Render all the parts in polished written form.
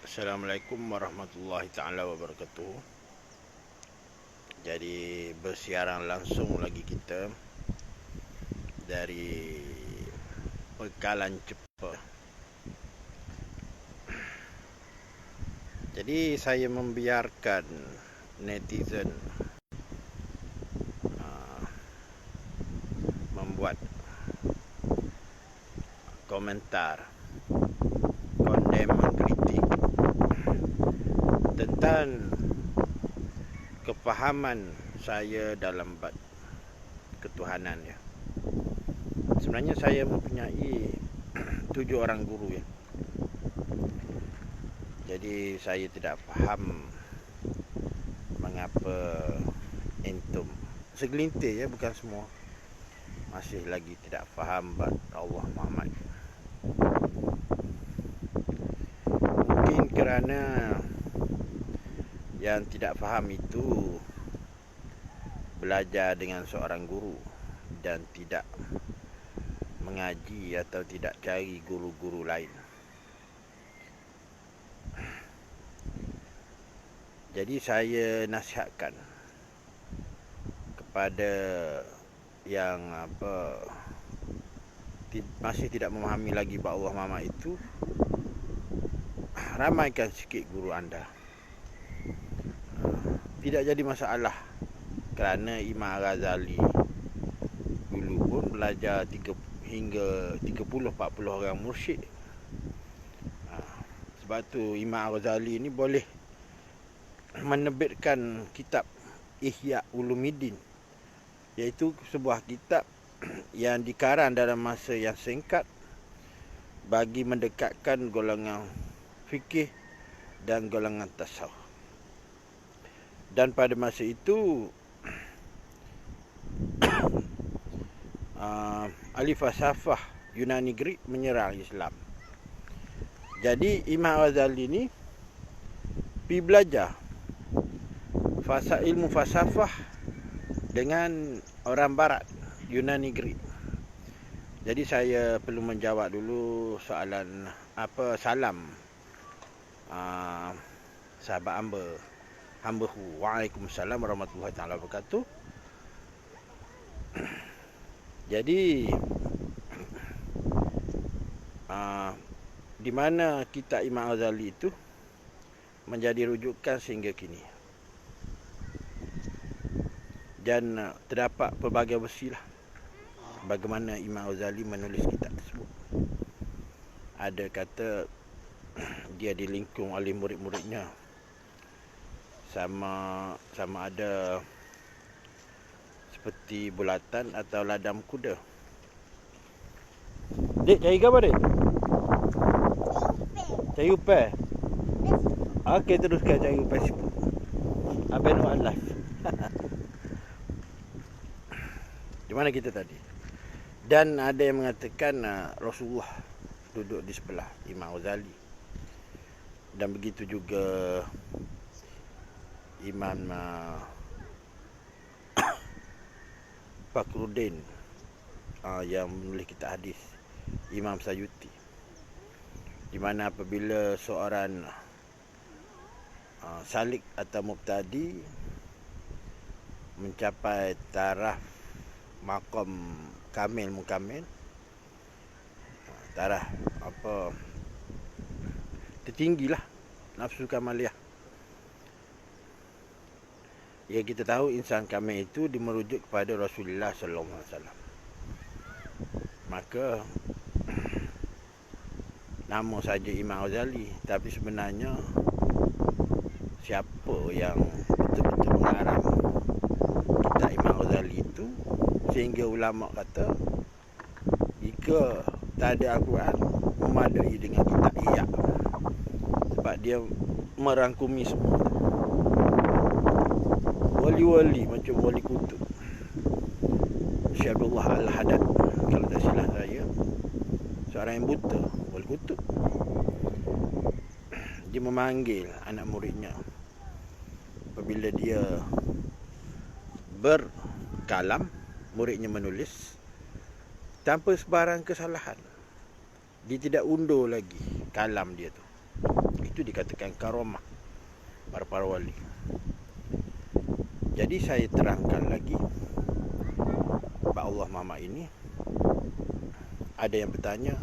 Assalamualaikum warahmatullahi ta'ala wabarakatuh. Jadi bersiaran langsung lagi kita dari Pekalan Cepa. Jadi saya membiarkan netizen membuat komentar kondem, mengkritik tentang kefahaman saya dalam bab ketuhanan ya. Sebenarnya saya mempunyai 7 orang guru ya. Jadi saya tidak faham mengapa entum segelintir ya, bukan semua, masih lagi tidak faham bab Allah Muhammad. Mungkin kerana yang tidak faham itu belajar dengan seorang guru dan tidak mengaji atau tidak cari guru-guru lain. Jadi saya nasihatkan kepada yang masih tidak memahami lagi bab Allah Muhammad itu, ramaikan sikit guru anda. Tidak jadi masalah, kerana Imam Al-Ghazali dulu pun belajar hingga 30-40 orang mursyid. Sebab tu Imam Al-Ghazali ni boleh menerbitkan kitab Ihya Ulumuddin, iaitu sebuah kitab yang dikarang dalam masa yang singkat bagi mendekatkan golongan fikih dan golongan tasawuf. Dan pada masa itu ahli falsafah Yunani Greek menyerang Islam. Jadi Imam Al-Ghazali ni pergi belajar ilmu falsafah dengan orang barat, Yunani Greek. Jadi saya perlu menjawab dulu soalan salam sahabat hamba-hu. Waalaikumsalam warahmatullahi taala wabarakatuh. Jadi di mana kitab Imam Al-Ghazali itu menjadi rujukan sehingga kini. Dan terdapat pelbagai versilah bagaimana Imam Al-Ghazali menulis kitab tersebut. Ada kata dia dilingkung oleh murid-muridnya, sama ada seperti bulatan atau ladam kuda. Dek, cari apa dek? Cari upah. Okey, teruskan cari upah situ. Abang buat live. Di mana kita tadi? Dan ada yang mengatakan Rasulullah duduk di sebelah Imam Ghazali. Dan begitu juga Imam Fakhruddin yang menulis kitab hadis, Imam Sayuti, di mana apabila seorang salik atau mubtadi mencapai taraf maqam kamil mukamil, taraf tertinggilah nafsu kamaliyah. Ya, kita tahu insan kamil itu dimerujuk kepada Rasulullah sallallahu alaihi wasallam. Maka nama saja Imam Ghazali, tapi sebenarnya siapa yang betul-betul mengarang kitab Imam Ghazali itu, sehingga ulama kata jika tak ada Al-Quran memadai dengan kitab Ihya, sebab dia merangkumi semua. Wali-wali macam Wali Kutub Syekh Abdullah Al-Haddad, kalau tak silap saya, seorang yang buta, Wali Kutub, dia memanggil anak muridnya apabila dia berkalam, muridnya menulis tanpa sebarang kesalahan. Dia tidak undur lagi kalam dia tu. Itu dikatakan karamah para wali. Jadi saya terangkan lagi, Pak Allah Mama ini, ada yang bertanya,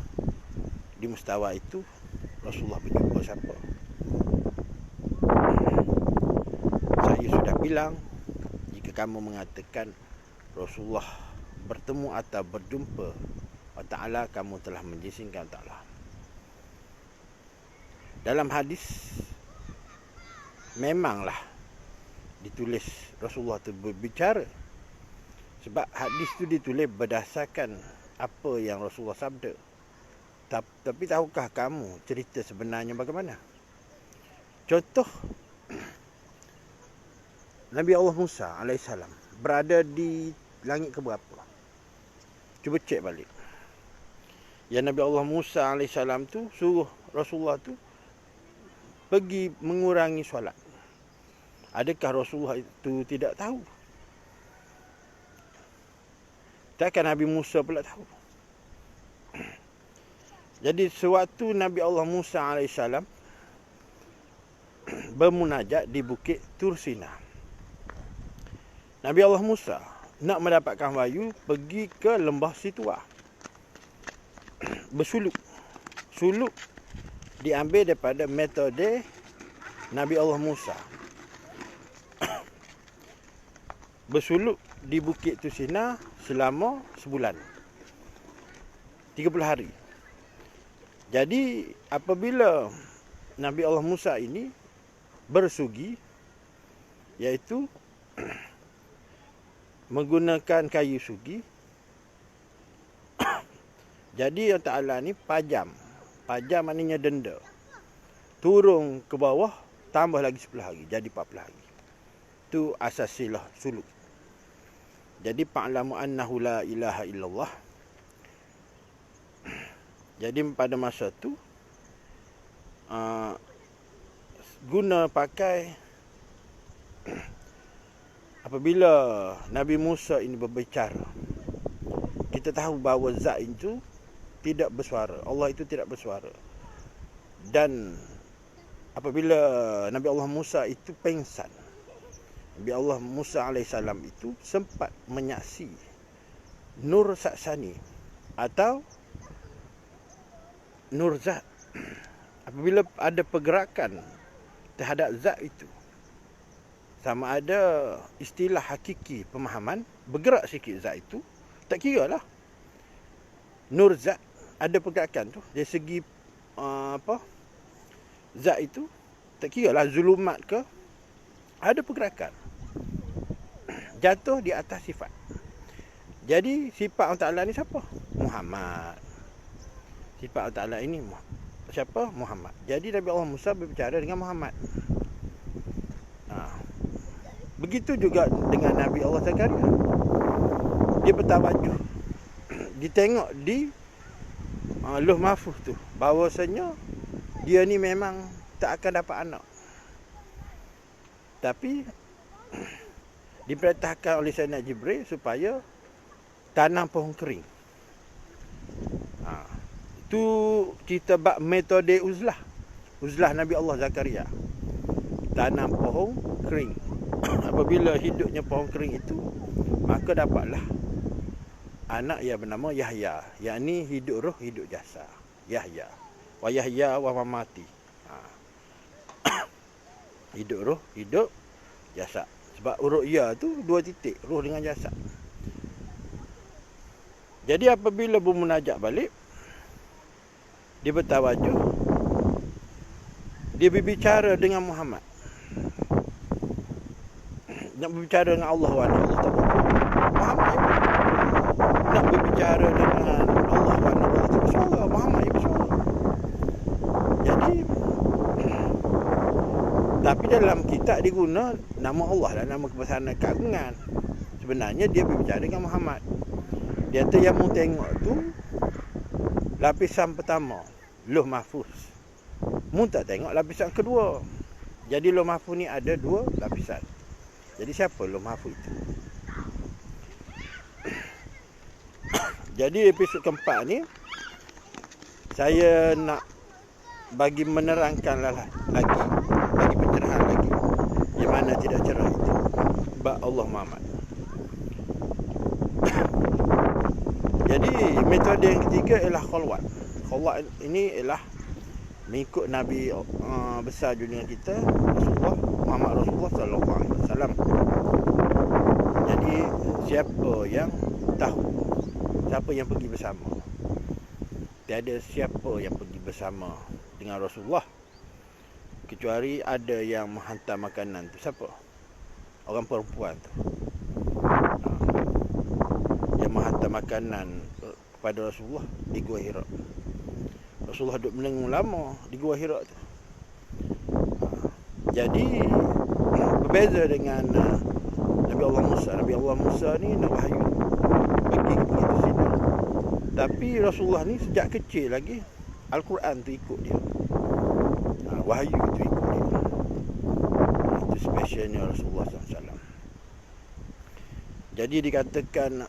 di Mustawa itu Rasulullah berjumpa siapa? Saya sudah bilang, jika kamu mengatakan Rasulullah bertemu atau berjumpa Allah Ta'ala, kamu telah menjisingkan Ta'ala. Dalam hadis memanglah ditulis Rasulullah itu berbicara, sebab hadis itu ditulis berdasarkan apa yang Rasulullah sabda. Tapi tahukah kamu cerita sebenarnya bagaimana? Contoh, Nabi Allah Musa AS berada di langit keberapa? Cuba cek balik. Yang Nabi Allah Musa AS tu suruh Rasulullah tu pergi mengurangi solat. Adakah Rasulullah itu tidak tahu? Takkan Nabi Musa pula tahu? Jadi sewaktu Nabi Allah Musa AS bermunajat di Bukit Tur Sina, Nabi Allah Musa nak mendapatkan wahyu, pergi ke lembah Situa, bersuluk. Suluk diambil daripada metode Nabi Allah Musa. Bersuluk di Bukit Tur Sina selama sebulan, 30 hari. Jadi apabila Nabi Allah Musa ini bersugi, iaitu menggunakan kayu sugi, jadi Allah Ta'ala ni pajam. Pajam maknanya denda. Turun ke bawah, tambah lagi 10 hari, jadi 40 hari. Itu asasilah suluk. Jadi fa'lamu annahu la ilaha illallah. Jadi pada masa tu guna pakai apabila Nabi Musa ini berbicara, kita tahu bahawa zat itu tidak bersuara. Allah itu tidak bersuara. Dan apabila Nabi Allah Musa itu pengsan, Nabi Allah Musa AS itu sempat menyaksi nur saksani atau nur zat. Apabila ada pergerakan terhadap zat itu, sama ada istilah hakiki pemahaman, bergerak sikit zat itu, tak kira lah. Nur zat ada pergerakan tu, dari segi zat itu, tak kira lah zulumat ke, ada pergerakan. Jatuh di atas sifat. Jadi sifat Allah Ta'ala ni siapa? Muhammad. Sifat Allah Ta'ala ini siapa? Muhammad. Jadi Nabi Allah Musa berbicara dengan Muhammad. Begitu juga dengan Nabi Allah Zakaria. Dia bertawajuh. Dia tengok di Lauh Mahfuz tu, bahawasanya dia ni memang tak akan dapat anak. Tapi diperintahkan oleh Sayyidina Jibril supaya tanam pohon kering. Itu kita bab metode uzlah. Uzlah Nabi Allah Zakaria. Tanam pohon kering. Apabila hidupnya pohon kering itu, maka dapatlah anak yang bernama Yahya. Yakni hidup roh, hidup jasad. Yahya. Wa Yahya wa mamati. Hidup roh, hidup jasad. Sebab ru'ya tu dua titik, roh dengan jasad. Jadi apabila bermunajat balik, dia bertawajuh, dia berbicara dengan Muhammad. Nak berbicara dengan Allah wa Allah tak apa. Muhammad nak berbicara dengan Allah wa Allah tak bersuara. Muhammad yang bersuara. Jadi tapi dalam kitab diguna nama Allah dan nama kebesaran keagungan. Sebenarnya dia berbicara dengan Muhammad. Dia kata yang mu tengok tu lapisan pertama, Lauh Mahfuz. Mu tak tengok lapisan kedua. Jadi Lauh Mahfuz ni ada dua lapisan. Jadi siapa Lauh Mahfuz itu? Jadi episod keempat ni saya nak bagi menerangkan lagi, bagi pencerahan lagi, yang mana tidak cerah itu. Bab Allah Muhammad. Jadi metode yang ketiga ialah khalwat. Khalwat ini ialah mengikut Nabi besar dunia kita, Rasulullah Muhammad Rasulullah sallallahu alaihi wasallam. Jadi siapa yang tahu, siapa yang pergi bersama, tiada siapa yang pergi bersama dengan Rasulullah kecuali ada yang menghantar makanan tu. Siapa? Orang perempuan tu, yang menghantar makanan kepada Rasulullah di Gua Hira. Rasulullah duduk menengung lama di Gua Hira tu. Jadi berbeza dengan Nabi Allah Musa. Nabi Allah Musa ni nak wahyu pergi ke sini. Tapi Rasulullah ni sejak kecil lagi Al-Quran tu ikut dia. Wahyu tu ikut dia. Itu specialnya Rasulullah SAW. Jadi dikatakan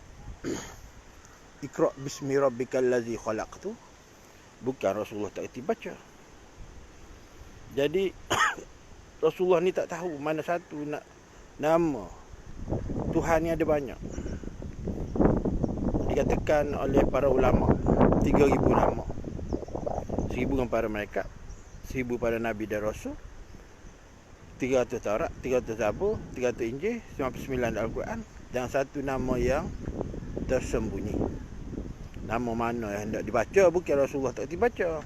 Iqra' bismi rabbikal ladzi khalaq tu bukan Rasulullah tak erti baca. Jadi Rasulullah ni tak tahu mana satu nama Tuhan ni ada banyak. Dikatakan oleh para ulama 3,000 nama. 1,000 dengan para malaikat, 1,000 para nabi dan rasul, 300 Taurat, 300 Zabur, 300 Injil, 99 Al-Quran, dan satu nama yang tersembunyi. Nama mana yang hendak dibaca bukan Rasulullah tak dibaca.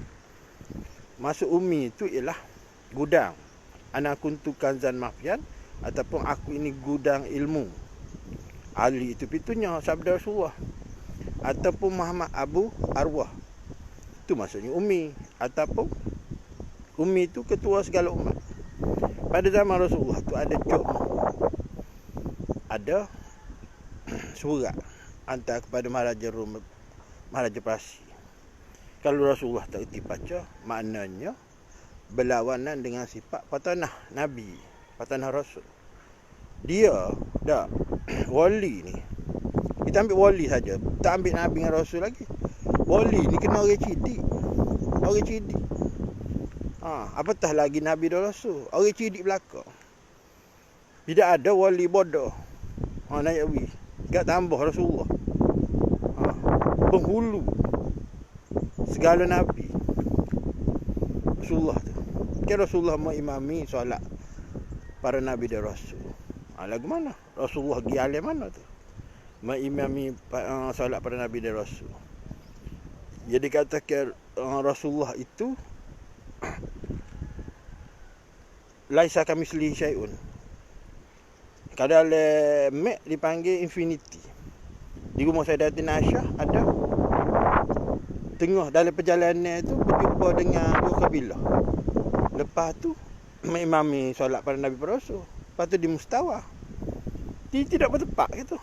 Maksud ummi itu ialah gudang. Ana kuntu kanzan mafian, ataupun aku ini gudang ilmu. Ali itu pitunya sabda Rasulullah. Ataupun Muhammad Abu Arwah. Itu maksudnya ummi. Ataupun ummi itu ketua segala umat. Pada zaman Rasulullah tu ada cokmu, ada surat hantar kepada Maharaja Rum, Maharaja Parsi. Kalau Rasulullah tak erti baca, maknanya berlawanan dengan sifat patanah Nabi, patanah Rasul. Dia dah wali ni. Kita ambil wali saja, tak ambil Nabi dengan Rasul lagi. Wali ni kena orang cidik. Orang cidik. Apatah lagi Nabi dan Rasul. Orang cidik belaka. Tidak ada wali bodoh. Naik awi. Tak tambah Rasulullah. Penghulu segala Nabi. Rasulullah tu. Kira Rasulullah mengimami solat para Nabi dan Rasul. Lagu mana? Rasulullah pergi alim mana tu? Mengimami solat para Nabi dan Rasul. Jadi katakan Rasulullah itu laisa kamislihi syai'un. Kalau oleh Mek dipanggil infinity. Di rumah Sayyidatina Aisyah ada tengah dalam perjalanan itu berjumpa dengan dua kabilah. Lepas tu mengimami solat para Nabi para Rasul. Lepas tu di mustawa. Dia tidak bertepak gitu.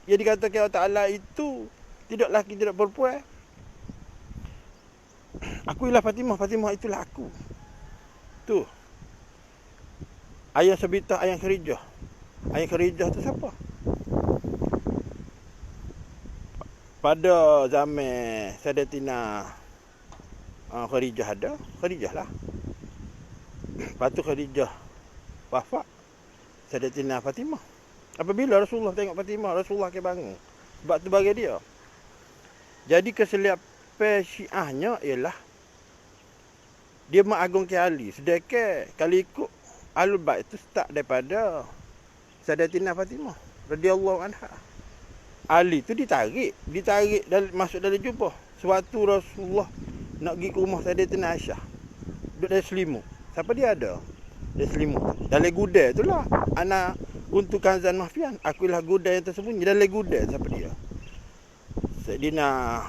Dia dikatakan Allah Ta'ala itu tidak lelaki tidak perempuan. Aku ialah Fatimah, Fatimah itulah aku. Tu. Ayah Sabitah, ayah Kharijah. Ayah Kharijah tu siapa? Pada zaman Sayyidatina Kharijah ada, Kharijah lah. Lepas tu Kharijah wafat, Sayyidatina Fatimah. Apabila Rasulullah tengok Fatimah, Rasulullah akan bangun. Sebab tu bagi dia. Jadi keselipan Syiahnya ialah dia mengagungkan Ali. Sedangkan kalau ikut Ahlul Bait itu start daripada Sayyidatina Fatimah radhiyallahu anha. Ali tu ditarik masuk dalam jubah. Sewaktu Rasulullah nak pergi ke rumah Sayyidatina Aisyah, duduk dalam selimut. Siapa dia ada? Dalam selimut. Dalam gudang itulah. Ana kuntu kanzan mafian. Akulah gudang yang tersembunyi. Dalam gudang siapa dia? Sayyidina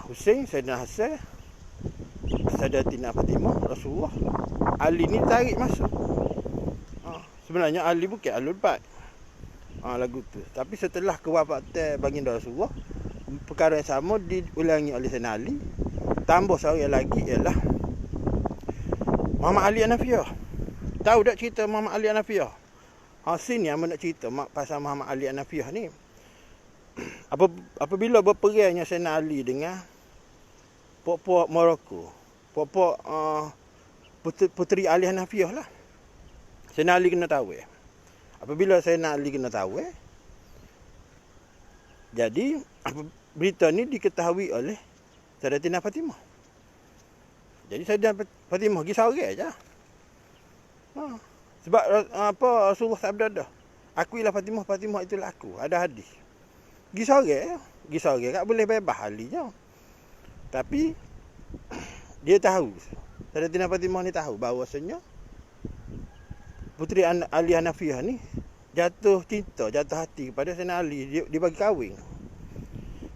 Husain, Sayyidina Hasan, Sayyidatina Fatimah, Rasulullah. Ali ni tarik masuk. Sebenarnya Ali bukan Ahlul Bait. Lagu tu. Tapi setelah kewafatan baginda Rasulullah, perkara yang sama diulangi oleh Sayyidina Ali. Tambah seorang lagi ialah Muhammad Ali An-Nafiyah. Tahu tak cerita Muhammad Ali An-Nafiyah? Sini yang nak cerita pasal Muhammad Ali An-Nafiyah ni. Apabila berperangnya Sayyidina Ali dengan puak-puak Morocco, puak-puak Puteri Ali Hanafiah lah. Sayyidina Ali kena tahu. Apabila Sayyidina Ali kena tahu, jadi berita ni diketahui oleh Sayyidatina Fatimah. Jadi Sayyidatina Fatimah pergi sore aja. Sebab Rasulullah sabda dah. Akuilah Fatimah, Fatimah itulah aku. Ada hadis. Pergi sore tak boleh bebas Ali je. Tapi dia tahu. Sayyidatina Fatimah ni tahu bahawasanya Puteri Ali Hanafiah ni jatuh cinta, jatuh hati kepada Sayyidina Ali. Dia bagi kahwin.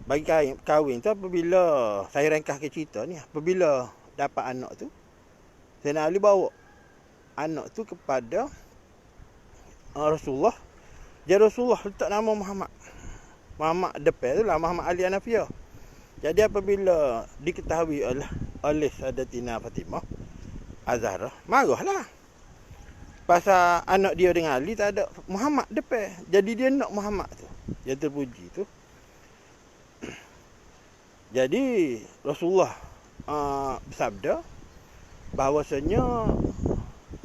Bagi kahwin tu apabila saya ringkas ke cerita ni, apabila dapat anak tu, Sayyidina Ali bawa anak tu kepada Rasulullah. Jadi Rasulullah letak nama Muhammad. Muhammad depan tu lah Muhammad Ali Hanafiah. Jadi apabila diketahui oleh Sayyidatina Fatimah Az-Zahra, marahlah. Pasal anak dia dengan Ali tak ada Muhammad depan. Jadi dia nak Muhammad tu. Dia terpuji tu. Jadi Rasulullah bersabda bahawasanya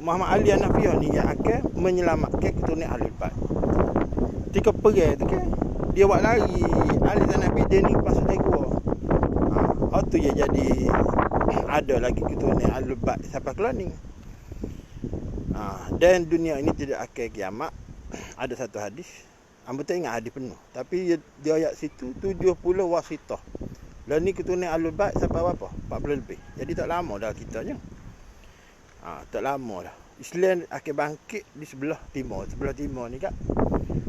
Muhammad Ali Hanafiah ni yang akan menyelamatkan keturunan Ahlul Bait. Ketika pergi tu kan, dia buat lari Ali Hanafi dia ni pasal dia gua. Tu dia jadi ada lagi keturunan Ahlul Bait sampai keluar ni. Dan dunia ini tidak akan kiamat. Ada satu hadis, hamba tak ingat hadis penuh, tapi dia ayat situ 70 wasitah. Lah ni keturunan Ahlul Bait sampai berapa? 40 lebih. Jadi tak lama dah kita je. Tak lama dah. Islam akan bangkit di sebelah timur. Sebelah timur ni kat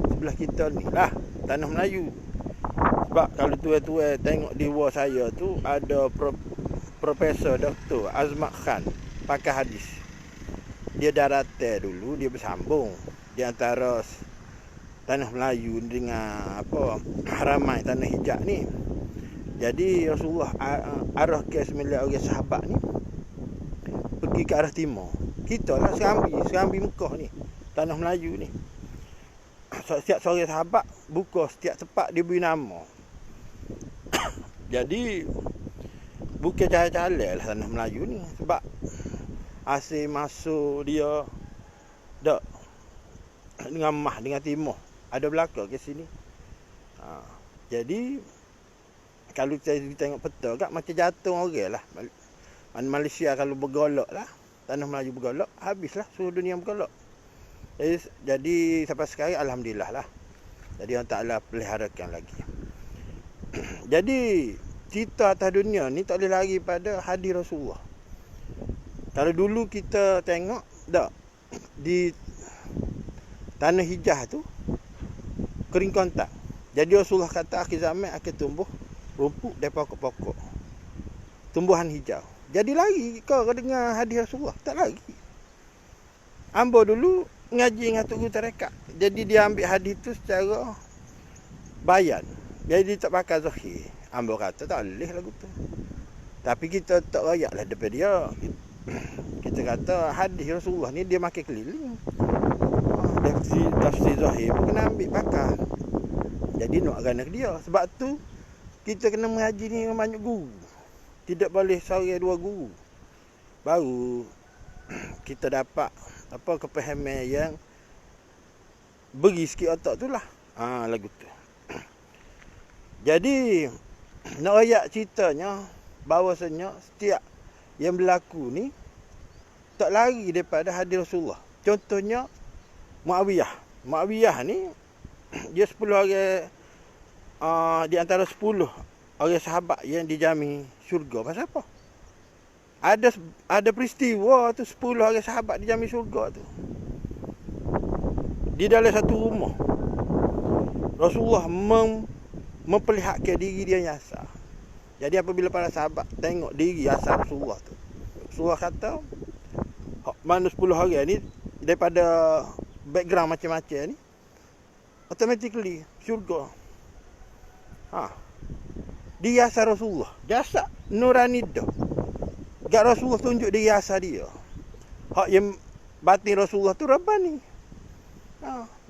sebelah kita ni lah, tanah Melayu. Sebab kalau tuan-tuan tengok di luar saya tu ada Profesor Dr. Azmat Khan, pakar hadis. Dia daratan dulu, dia bersambung di antara tanah Melayu dengan Haramai Tanah Hijab ni. Jadi Rasulullah arah ke 9 orang sahabat ni pergi ke arah timur. Kita lah Serambi Mekah ni, tanah Melayu ni. Setiap seorang sahabat buka setiap tempat dia beri nama. Jadi bukan cara-cara lah tanah Melayu ni. Sebab asal masuk dia dak dengan mah dengan timur ada belakang ke sini. Jadi kalau saya tengok peta kat macam jatuh orang lah. Malaysia kalau bergolak lah, tanah Melayu bergolak, habislah seluruh dunia bergolak. Jadi sampai sekarang alhamdulillah lah. Jadi Allah Ta'ala peliharakan lagi. Jadi cerita atas dunia ni tak boleh lari pada hadis Rasulullah. Kalau dulu kita tengok tak di tanah hijau tu kering kontak. Jadi Rasulullah kata akhir zaman akan tumbuh rumput dari pokok-pokok, tumbuhan hijau. Jadi lari kau dengar hadis Rasulullah? Tak lari. Ambo dulu ngaji dengan Tok Guru Tarekat. Jadi dia ambil hadis tu secara bayan. Jadi tak pakai zahir. Ambo kata tak boleh lagu tu. Tapi kita tak rayak lah depan dia. Kita kata hadis Rasulullah ni dia makin keliling. Tafsir zahir pun kena ambil pakai. Jadi nak kena ke dia. Sebab tu kita kena mengaji ni dengan banyak guru. Tidak boleh seorang dua guru. Baru kita dapat kepahaman yang beri sikit otak tu lah. Lagu tu. Jadi nak rayak ceritanya bahawasanya setiap yang berlaku ni tak lari daripada hadis Rasulullah. Contohnya Muawiyah. Muawiyah ni dia 10 orang di antara 10 orang sahabat yang dijamin syurga. Pasal apa? Ada peristiwa tu 10 orang sahabat dijamin syurga tu. Di dalam satu rumah Rasulullah memperlihatkan diri dia nyasar. Jadi apabila para sahabat tengok diri nyasar Rasulullah tu, Rasulullah kata mana 10 orang ni daripada background macam-macam ni automatically syurga. Dia asal Rasulullah. Jasad nurani dah. Gak Rasulullah tunjuk dia asal dia. Hak yang batin Rasulullah tu Rabbani.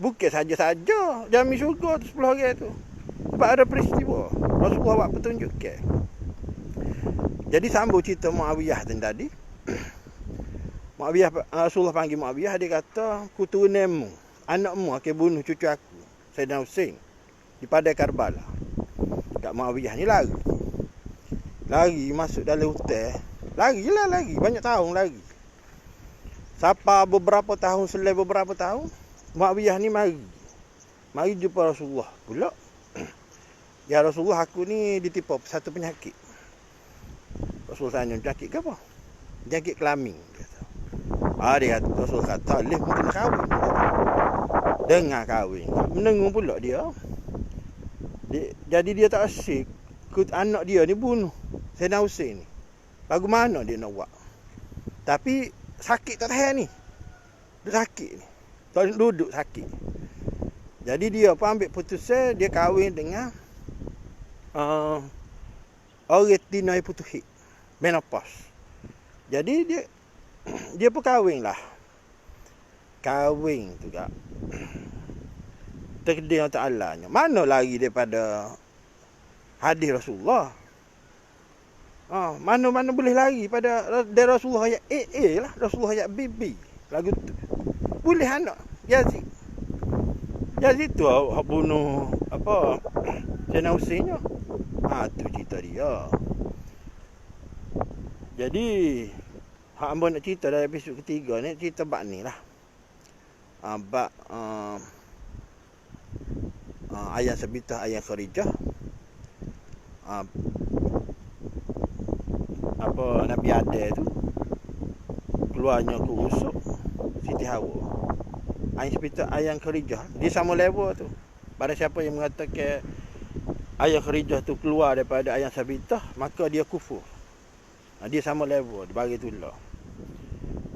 Bukan saja-saja jamin syurga tu 10 orang tu. Sebab ada peristiwa. Rasulullah buat petunjuk ke. Jadi sambung cerita Muawiyah tadi. Rasulullah panggil Muawiyah, dia kata, ku turunmu, anakmu akan bunuh cucu aku, Sayyidina Husain, di padai Karbala. Kat Muawiyah ni lari. Lari masuk dalam hutan. Lari, banyak tahun lari. Sampai beberapa tahun, selepas beberapa tahun, Muawiyah ni mari jumpa Rasulullah pula. Ya Rasulullah, aku ni ditipu satu penyakit. Rasulullah tanya, penyakit ke apa? Penyakit kelamin. Dia kata, Rasulullah kata, leh pun kena kahwin. Dengar kahwin. Mendengung pula dia. Jadi dia tak asyik. Anak dia ni bunuh Sayyidina Husain ni. Bagaimana dia nak buat? Tapi sakit tak tahan ni. Dia sakit ni. Tak duduk sakit. Jadi dia pun ambil putusan, dia kahwin dengan orang Tina Putuhik, menopause. Jadi dia pun kahwin lah. Kahwin tu gak. Takdir Allah Ta'ala-nya. Mana lagi daripada hadis Rasulullah? Mana-mana boleh lari pada dari Rasulullah ayat AA lah, Rasulullah ayat BB. Lagu tu. Boleh anak Yazid. Yazid tu bunuh apa? Sayyidina Husain-nya. Tu cerita dia. Jadi hak hamba nak cerita dalam episod ketiga ni, cerita bab ni lah. Bab ayat Sabitah, ayat Kharijah. Apa Nabi Adam tu keluarnya ke usuk Siti Hawa. Ayat Sabitah, ayat Kharijah, dia sama level tu. Pada siapa yang mengatakan ayat Kharijah tu keluar daripada ayat Sabitah, maka dia kufur. Dia sama level, dia bagi tolak.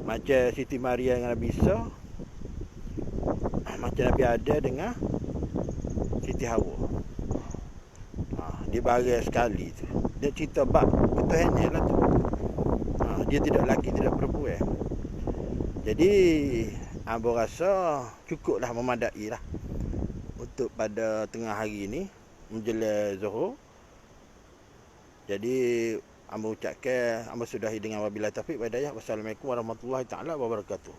Macam Siti Maria dengan Nabi Isa, macam Nabi Adam dengan Siti Hawa. Dia bagi sekali tu. Dia cerita bab ketuhanan lah tu. Dia tidak lelaki, tidak perempuan. Jadi Abang rasa cukuplah, memadai lah untuk pada tengah hari ni menjelang Zuhur. Jadi Abang ucapkan, Abang sudahi dengan wabillahi taufiq wa hidayah. Wassalamualaikum warahmatullahi taala wabarakatuh.